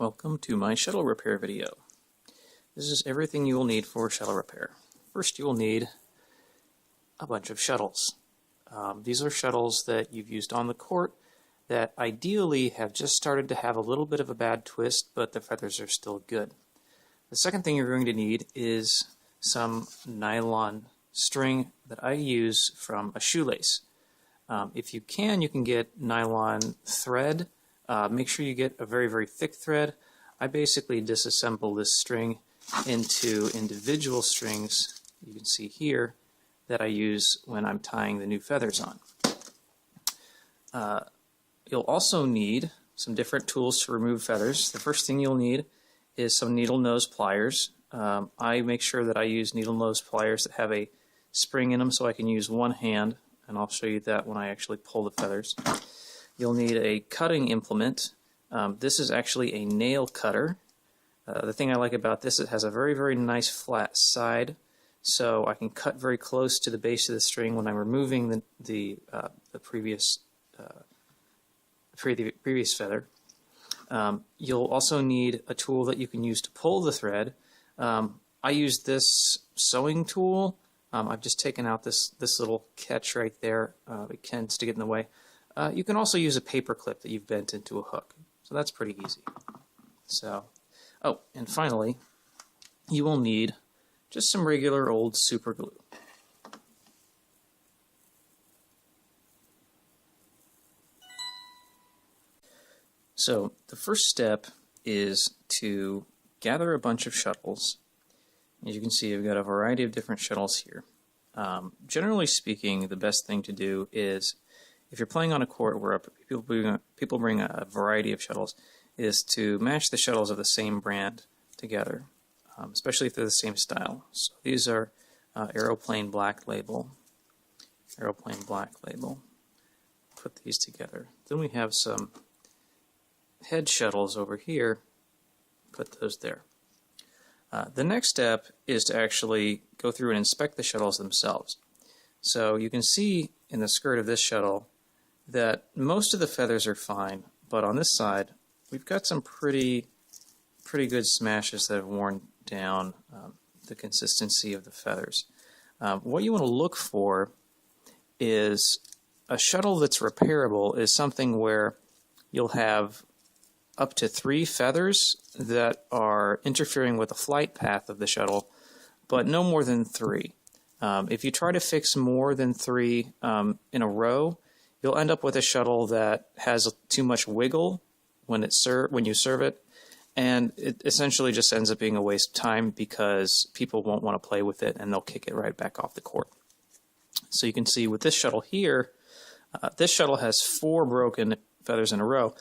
Welcome to my shuttle repair video. This is everything you will need for shuttle repair. First, you will need a bunch of shuttles. These are shuttles that you've used on the court that ideally have just started to have a little bit of a bad twist, but the feathers are still good. The second thing you're going to need is some nylon string that I use from a shoelace. If you can get nylon thread. Make sure you get a very thick thread. I basically disassemble this string into individual strings, you can see here, that I use when I'm tying the new feathers on. You'll also need some different tools to remove feathers. The first thing you'll need is some needle nose pliers. I make sure that I use needle nose pliers that have a spring in them so I can use one hand, and I'll show you that when I actually pull the feathers. You'll need a cutting implement. This is actually a nail cutter. The thing I like about this, it has a very nice flat side, so I can cut very close to the base of the string when I'm removing the previous feather. You'll also need a tool that you can use to pull the thread. I use this sewing tool. I've just taken out this little catch right there. It tends to get in the way. You can also use a paper clip that you've bent into a hook, so that's pretty easy. And finally, you will need just some regular old super glue. So the first step is to gather a bunch of shuttles. As you can see, I've got a variety of different shuttles here. Generally speaking, the best thing to do is, if you're playing on a court where people bring a variety of shuttles, is to match the shuttles of the same brand together, especially if they're the same style. So these are Aeroplane Black Label. Put these together. Then we have some head shuttles over here. Put those there. The next step is to actually go through and inspect the shuttles themselves. So you can see in the skirt of this shuttle that most of the feathers are fine, but on this side we've got some pretty good smashes that have worn down the consistency of the feathers. What you want to look for is a shuttle that's repairable is something where you'll have up to 3 feathers that are interfering with the flight path of the shuttle, but no more than 3. If you try to fix more than 3 in a row, you'll end up with a shuttle that has too much wiggle when you serve it, and it essentially just ends up being a waste of time because people won't want to play with it and they'll kick it right back off the court. So you can see with this shuttle here, this shuttle has 4 broken feathers in a row,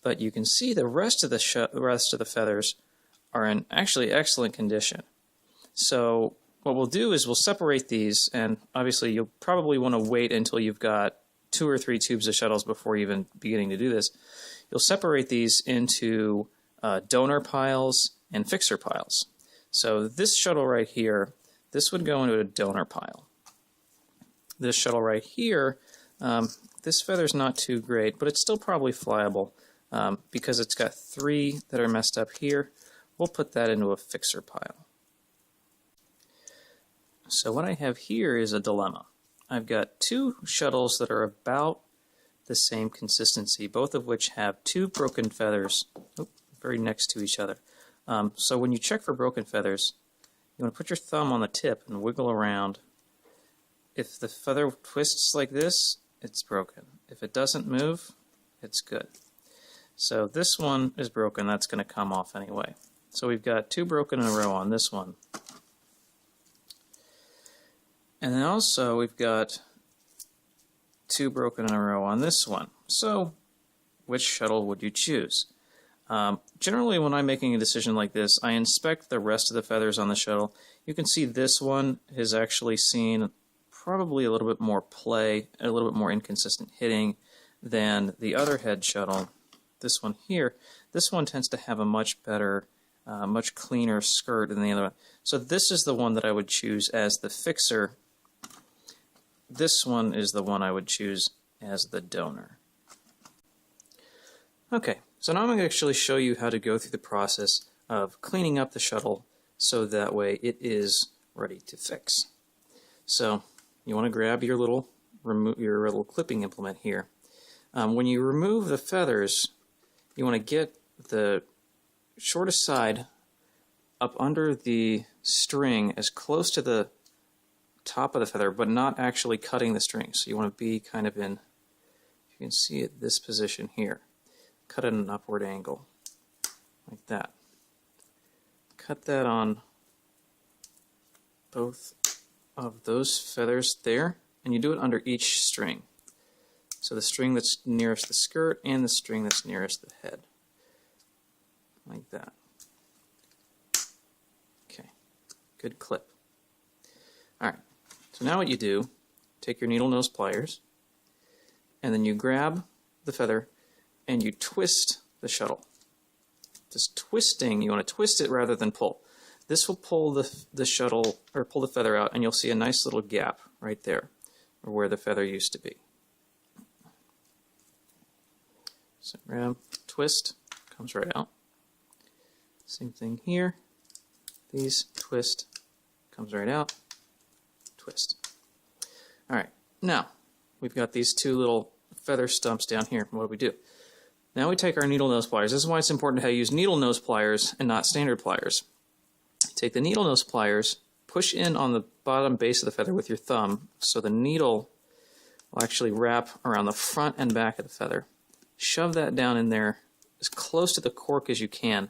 but you can see the rest of the feathers are in actually excellent condition. So what we'll do is we'll separate these, and obviously you'll probably want to wait until you've got 2 or 3 tubes of shuttles before even beginning to do this. You'll separate these into donor piles and fixer piles. So this shuttle right here, this would go into a donor pile. This shuttle right here, this feather's not too great, but it's still probably flyable because it's got 3 that are messed up here. We'll put that into a fixer pile. So what I have here is a dilemma. I've got 2 shuttles that are about the same consistency, both of which have 2 broken feathers very next to each other. So when you check for broken feathers, you want to put your thumb on the tip and wiggle around. If the feather twists like this, it's broken. If it doesn't move, it's good. So this one is broken, that's going to come off anyway. So we've got 2 broken in a row on this one. And then also we've got 2 broken in a row on this one. So which shuttle would you choose? Generally when I'm making a decision like this, I inspect the rest of the feathers on the shuttle. You can see this one has actually seen probably a little bit more play, a little bit more inconsistent hitting than the other head shuttle. This one here, this one tends to have a much better, much cleaner skirt than the other one. So this is the one that I would choose as the fixer. This one is the one I would choose as the donor. Okay, So now I'm going to actually show you how to go through the process of cleaning up the shuttle so that way it is ready to fix. So you want to grab your little clipping implement here. When you remove the feathers, you want to get the shortest side up under the string as close to the top of the feather, but not actually cutting the string. So you want to be kind of in, you can see it, this position here. Cut at an upward angle, like that. Cut that on both of those feathers there, and you do it under each string. So the string that's nearest the skirt and the string that's nearest the head. Like that. Okay, good clip. Alright, so now what you do, take your needle nose pliers, and then you grab the feather and you twist the shuttle. Just twisting, you want to twist it rather than pull. This will pull the shuttle, or pull the feather out, and you'll see a nice little gap right there, or where the feather used to be. So grab, twist, comes right out. Same thing here. These, twist, comes right out, twist. Alright, now we've got these two little feather stumps down here. What do we do? Now we take our needle nose pliers. This is why it's important to use needle nose pliers and not standard pliers. Take the needle nose pliers, push in on the bottom base of the feather with your thumb so the needle will actually wrap around the front and back of the feather. Shove that down in there as close to the cork as you can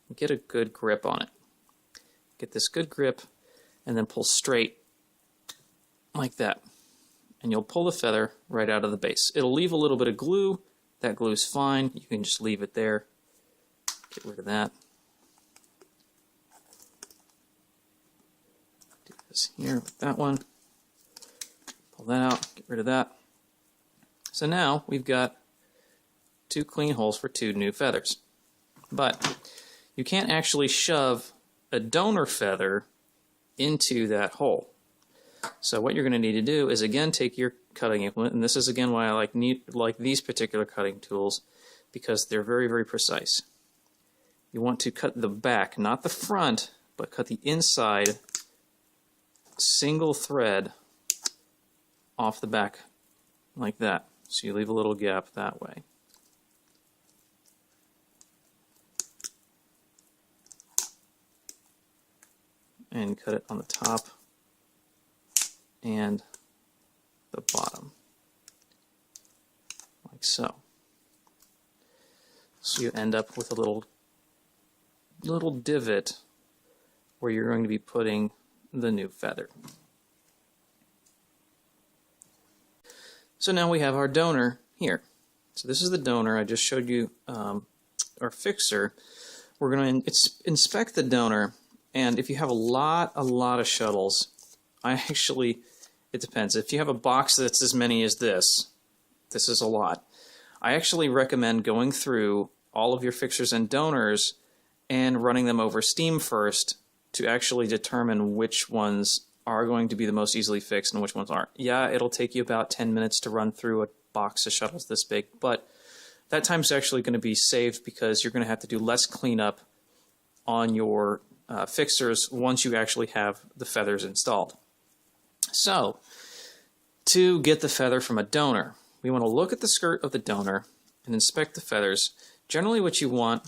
and get a good grip on it. Get this good grip and then pull straight like that. And you'll pull the feather right out of the base. It'll leave a little bit of glue. That glue's fine. You can just leave it there. Get rid of that. Do this here with that one. Pull that out. Get rid of that. So now we've got two clean holes for two new feathers. But you can't actually shove a donor feather into that hole. So what you're going to need to do is again take your cutting implement, and this is again why I like these particular cutting tools, because they're very, very precise. You want to cut the back, not the front, but cut the inside single thread off the back like that. So you leave a little gap that way. And cut it on the top and the bottom, like so. So you end up with a little divot where you're going to be putting the new feather. So now we have our donor here. So this is the donor. I just showed you our fixer. We're going to inspect the donor, and if you have a lot of shuttles, it depends. If you have a box that's as many as this is a lot. I actually recommend going through all of your fixers and donors and running them over steam first to actually determine which ones are going to be the most easily fixed and which ones aren't. Yeah, it'll take you about 10 minutes to run through a box of shuttles this big, but that time's actually going to be saved because you're going to have to do less cleanup on your fixers once you actually have the feathers installed. So, to get the feather from a donor, we want to look at the skirt of the donor and inspect the feathers. Generally what you want,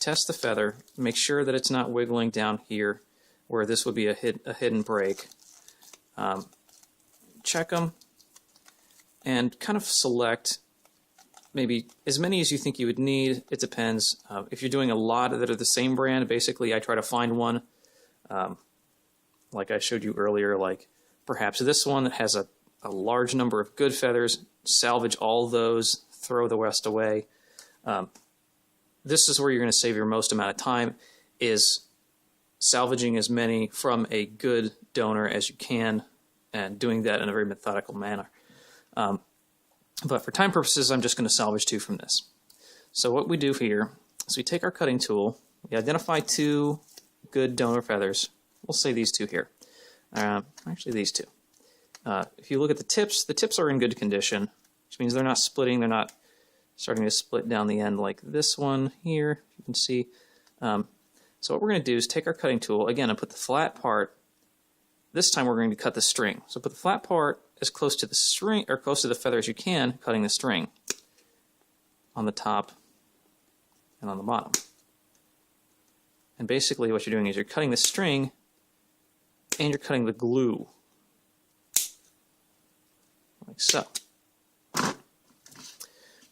test the feather, make sure that it's not wiggling down here where this would be a hidden break. Check them and kind of select maybe as many as you think you would need. It depends. If you're doing a lot that are the same brand, basically I try to find one, like I showed you earlier, like perhaps this one that has a large number of good feathers, salvage all those, throw the rest away. This is where you're going to save your most amount of time, is salvaging as many from a good donor as you can and doing that in a very methodical manner. But for time purposes, I'm just going to salvage two from this. So what we do here is we take our cutting tool, we identify two good donor feathers. We'll say these two here. Actually, these two. If you look at the tips are in good condition, which means they're not splitting, they're not starting to split down the end like this one here, you can see. So what we're going to do is take our cutting tool again and put the flat part. This time we're going to cut the string. So put the flat part as close to the string or close to the feather as you can, cutting the string on the top and on the bottom. And basically what you're doing is you're cutting the string and you're cutting the glue, like so.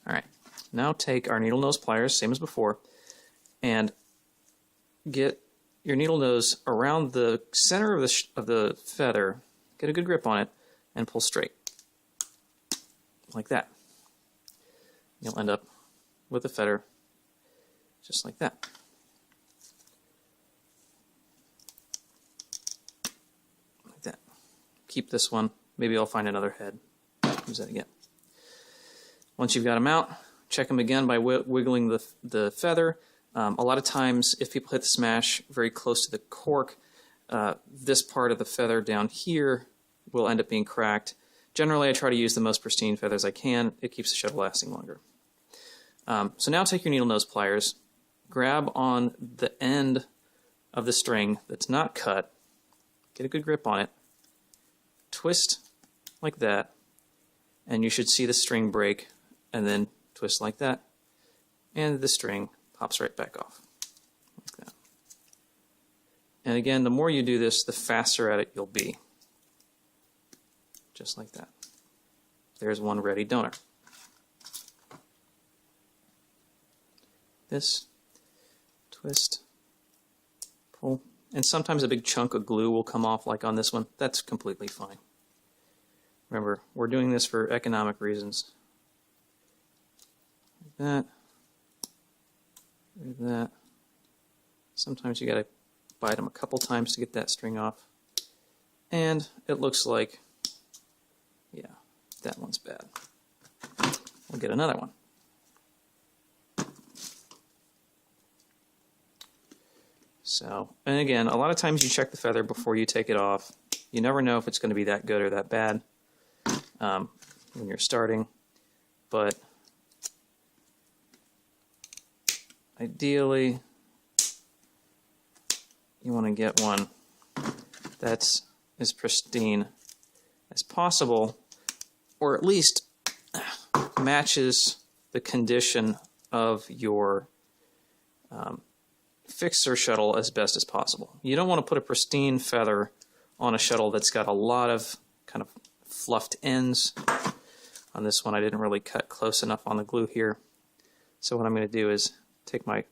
Alright, now take our needle nose pliers, same as before, and get your needle nose around the center of the feather, get a good grip on it, and pull straight, like that. You'll end up with a feather just like that. Like that. Keep this one. Maybe I'll find another head. Use that again. Once you've got them out, check them again by wiggling the feather. A lot of times, if people hit the smash very close to the cork, this part of the feather down here will end up being cracked. Generally, I try to use the most pristine feathers I can. It keeps the shuttle lasting longer. So now take your needle nose pliers, grab on the end of the string that's not cut, get a good grip on it, twist like that, and you should see the string break, and then twist like that, and the string pops right back off, like that. And again, the more you do this, the faster at it you'll be. Just like that. There's one ready donor. This, twist, pull, and sometimes a big chunk of glue will come off like on this one. That's completely fine. Remember, we're doing this for economic reasons. Like that. Like that. Sometimes you gotta bite them a couple times to get that string off. And it looks like, yeah, that one's bad. We'll get another one. So, and again, a lot of times you check the feather before you take it off. You never know if it's going to be that good or that bad when you're starting, but ideally you want to get one that's as pristine as possible, or at least matches the condition of your fixer shuttle as best as possible. You don't want to put a pristine feather on a shuttle that's got a lot of kind of fluffed ends. On this one I didn't really cut close enough on the glue here. So what I'm going to do is take my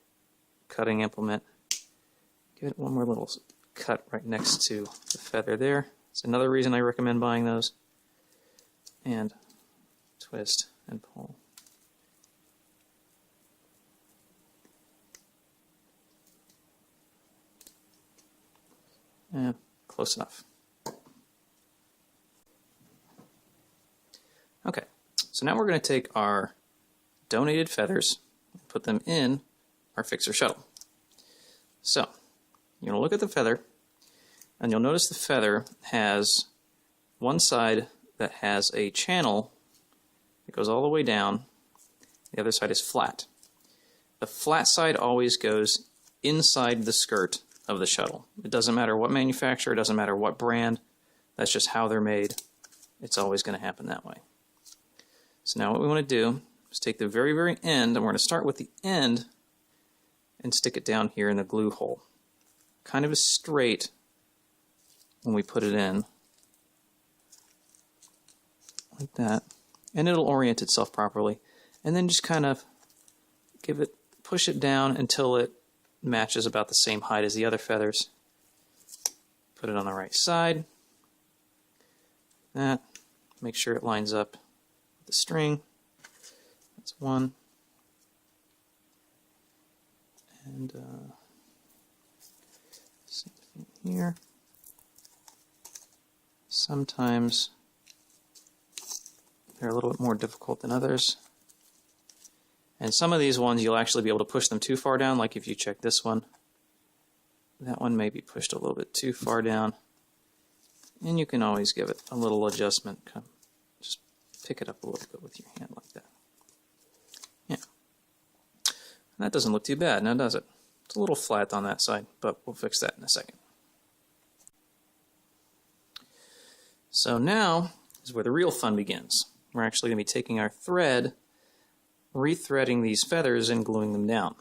cutting implement, give it one more little cut right next to the feather there. It's another reason I recommend buying those. And twist and pull. Yeah, close enough. Okay, so now we're going to take our donated feathers and put them in our fixer shuttle. So, you're going to look at the feather, and you'll notice the feather has one side that has a channel that goes all the way down. The other side is flat. The flat side always goes inside the skirt of the shuttle. It doesn't matter what manufacturer, it doesn't matter what brand, that's just how they're made. It's always going to happen that way. So now what we want to do is take the very, very end, and we're going to start with the end and stick it down here in the glue hole. Kind of as straight when we put it in, like that, and it'll orient itself properly. And then just kind of push it down until it matches about the same height as the other feathers. Put it on the right side. That. Make sure it lines up with the string. That's one. And same thing here. Sometimes they're a little bit more difficult than others. And some of these ones you'll actually be able to push them too far down, like if you check this one. That one may be pushed a little bit too far down. And you can always give it a little adjustment. Just pick it up a little bit with your hand like that. That doesn't look too bad now, does it? It's a little flat on that side, but we'll fix that in a second. So now is where the real fun begins. We're actually going to be taking our thread, rethreading these feathers and gluing them down.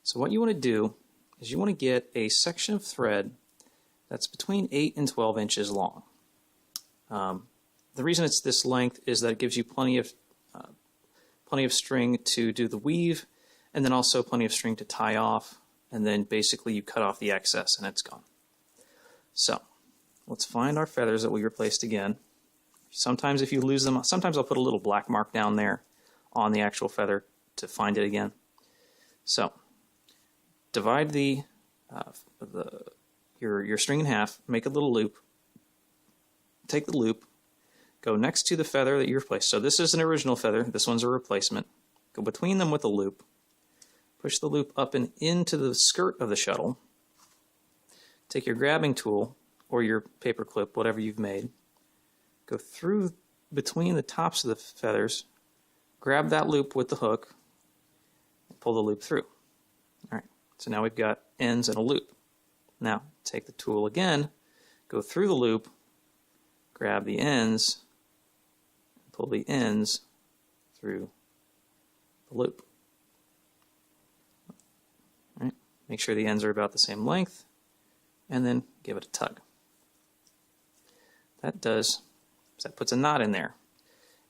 So what you want to do is you want to get a section of thread that's between 8 and 12 inches long. The reason it's this length is that it gives you plenty of string to do the weave, and then also plenty of string to tie off, and then basically you cut off the excess and it's gone. So let's find our feathers that we replaced again. Sometimes if you lose them, sometimes I'll put a little black mark down there on the actual feather to find it again. So divide your string in half, make a little loop, take the loop, go next to the feather that you replaced. So this is an original feather, this one's a replacement. Go between them with a loop, push the loop up and into the skirt of the shuttle, take your grabbing tool or your paper clip, whatever you've made, go through between the tops of the feathers, grab that loop with the hook, and pull the loop through. Alright, so now we've got ends and a loop. Now, take the tool again, go through the loop, grab the ends, and pull the ends through the loop. Alright, make sure the ends are about the same length, and then give it a tug. That puts a knot in there.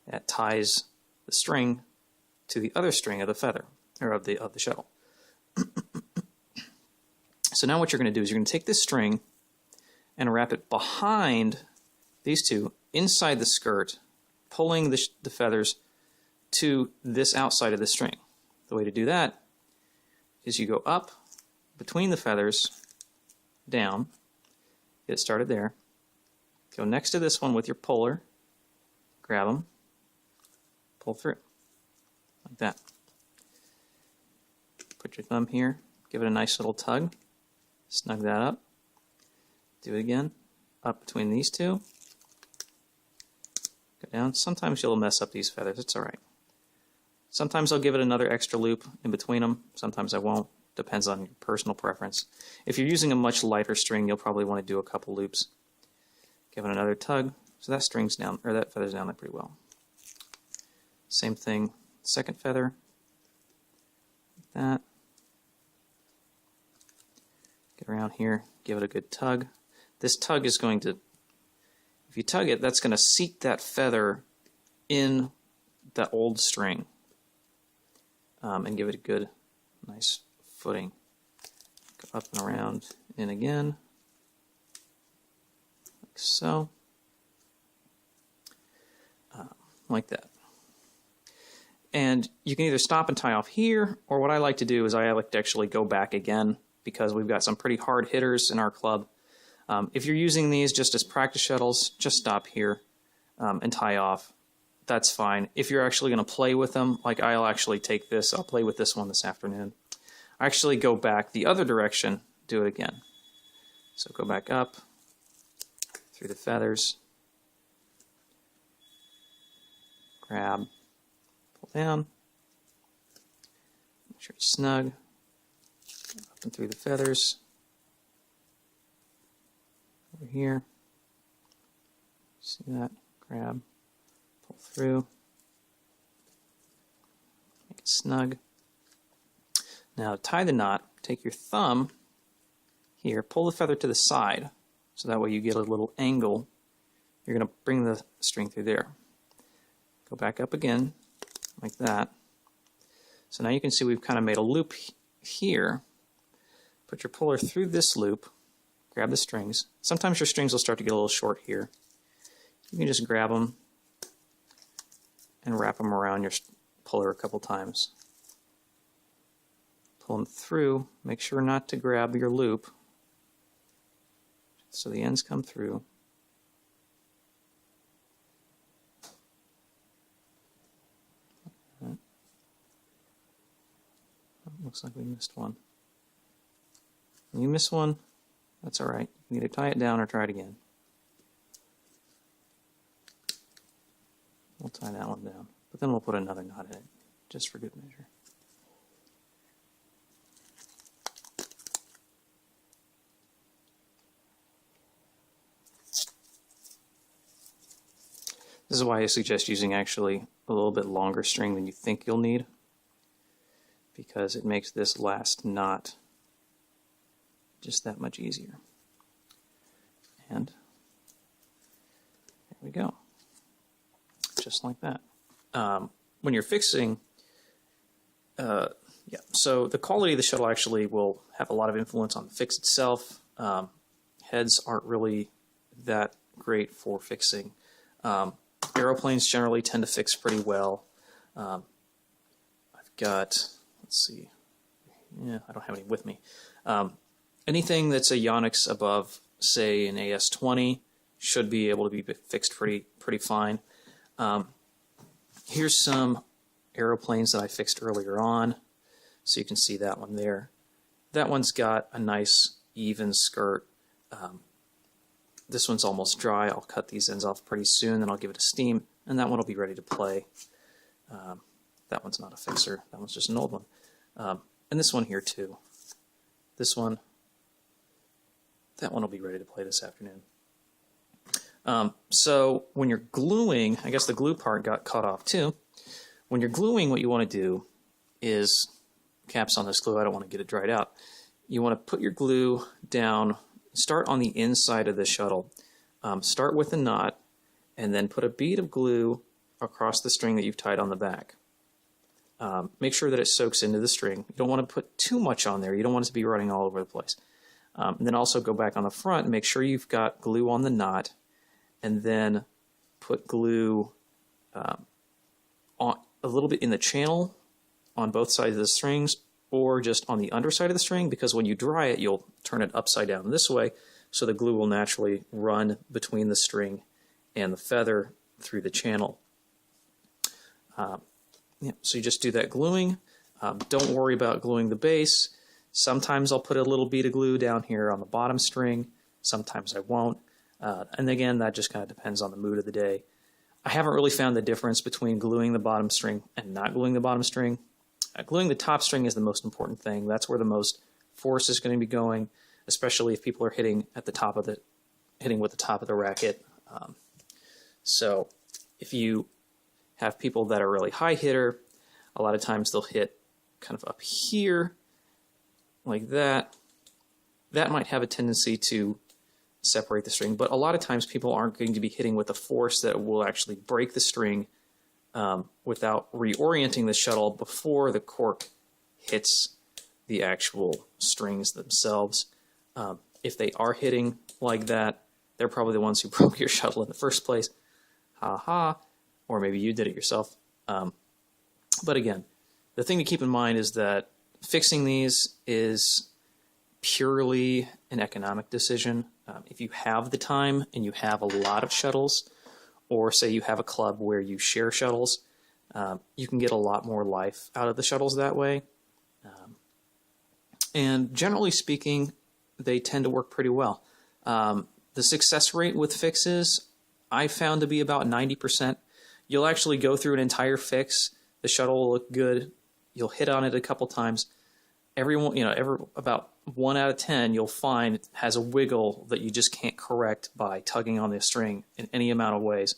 That ties the string to the other string of the feather, or of the shuttle. So now what you're going to do is you're going to take this string and wrap it behind these two inside the skirt, pulling the feathers to this outside of the string. The way to do that is you go up between the feathers, down, get it started there, go next to this one with your puller, grab them, pull through, like that. Put your thumb here, give it a nice little tug, snug that up, do it again, up between these two, go down. Sometimes you'll mess up these feathers, it's alright. Sometimes I'll give it another extra loop in between them, sometimes I won't, depends on your personal preference. If you're using a much lighter string, you'll probably want to do a couple loops. Give it another tug, so that string's down, or that feather's down there pretty well. Same thing, second feather, like that. Get around here, give it a good tug. This tug is going to, if you tug it, that's going to seat that feather in that old string and give it a good, nice footing. Go up and around, in again, like so, like that. And you can either stop and tie off here, or what I like to do is I like to actually go back again, because we've got some pretty hard hitters in our club. If you're using these just as practice shuttles, just stop here and tie off. That's fine. If you're actually going to play with them, like I'll actually take this, I'll play with this one this afternoon. I actually go back the other direction, do it again. So go back up through the feathers, grab, pull down, make sure it's snug, up and through the feathers, over here, see that, grab, pull through, make it snug. Now tie the knot, take your thumb here, pull the feather to the side, so that way you get a little angle. You're going to bring the string through there. Go back up again, like that. So now you can see we've kind of made a loop here. Put your puller through this loop, grab the strings. Sometimes your strings will start to get a little short here. You can just grab them and wrap them around your puller a couple times. Pull them through, make sure not to grab your loop so the ends come through. Right. Looks like we missed one. When you miss one, that's alright. You can either tie it down or try it again. We'll tie that one down, but then we'll put another knot in it, just for good measure. This is why I suggest using actually a little bit longer string than you think you'll need, because it makes this last knot just that much easier. And there we go, just like that. When you're fixing, so the quality of the shuttle actually will have a lot of influence on the fix itself. Heads aren't really that great for fixing. Aeroplanes generally tend to fix pretty well. I've got, let's see, I don't have any with me. Anything that's a Yonex above, say, an AS-20 should be able to be fixed pretty fine. Here's some aeroplanes that I fixed earlier on, so you can see that one there. That one's got a nice even skirt. This one's almost dry. I'll cut these ends off pretty soon, then I'll give it a steam, and that one will be ready to play. That one's not a fixer. That one's just an old one. And this one here too. This one, that one will be ready to play this afternoon. So when you're gluing, I guess the glue part got cut off too. When you're gluing, what you want to do is, caps on this glue, I don't want to get it dried out. You want to put your glue down, start on the inside of the shuttle. Start with a knot, and then put a bead of glue across the string that you've tied on the back. Make sure that it soaks into the string. You don't want to put too much on there. You don't want it to be running all over the place. And then also go back on the front and make sure you've got glue on the knot, and then put glue on a little bit in the channel on both sides of the strings, or just on the underside of the string, because when you dry it, you'll turn it upside down this way, so the glue will naturally run between the string and the feather through the channel. So you just do that gluing. Don't worry about gluing the base. Sometimes I'll put a little bead of glue down here on the bottom string. Sometimes I won't. And again, that just kind of depends on the mood of the day. I haven't really found the difference between gluing the bottom string and not gluing the bottom string. Gluing the top string is the most important thing. That's where the most force is going to be going, especially if people are hitting with the top of the racket. So if you have people that are really high hitter, a lot of times they'll hit kind of up here like that. That might have a tendency to separate the string, but a lot of times people aren't going to be hitting with a force that will actually break the string without reorienting the shuttle before the cork hits the actual strings themselves. If they are hitting like that, they're probably the ones who broke your shuttle in the first place. Ha ha. Or maybe you did it yourself. But again, the thing to keep in mind is that fixing these is purely an economic decision. If you have the time and you have a lot of shuttles, or say you have a club where you share shuttles, you can get a lot more life out of the shuttles that way. And generally speaking, they tend to work pretty well. The success rate with fixes I found to be about 90%. You'll actually go through an entire fix. The shuttle will look good. You'll hit on it a couple times. About 1 out of 10 you'll find has a wiggle that you just can't correct by tugging on the string in any amount of ways.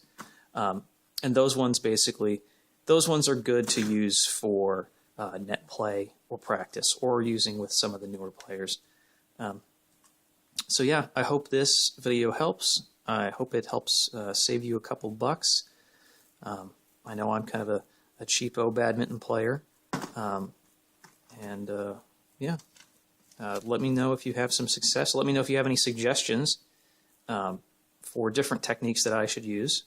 And those ones are good to use for net play or practice, or using with some of the newer players. So yeah, I hope this video helps. I hope it helps save you a couple bucks. I know I'm kind of a cheapo badminton player. Yeah, let me know if you have some success. Let me know if you have any suggestions for different techniques that I should use.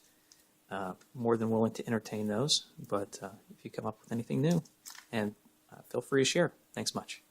More than willing to entertain those, but if you come up with anything new, and feel free to share. Thanks much.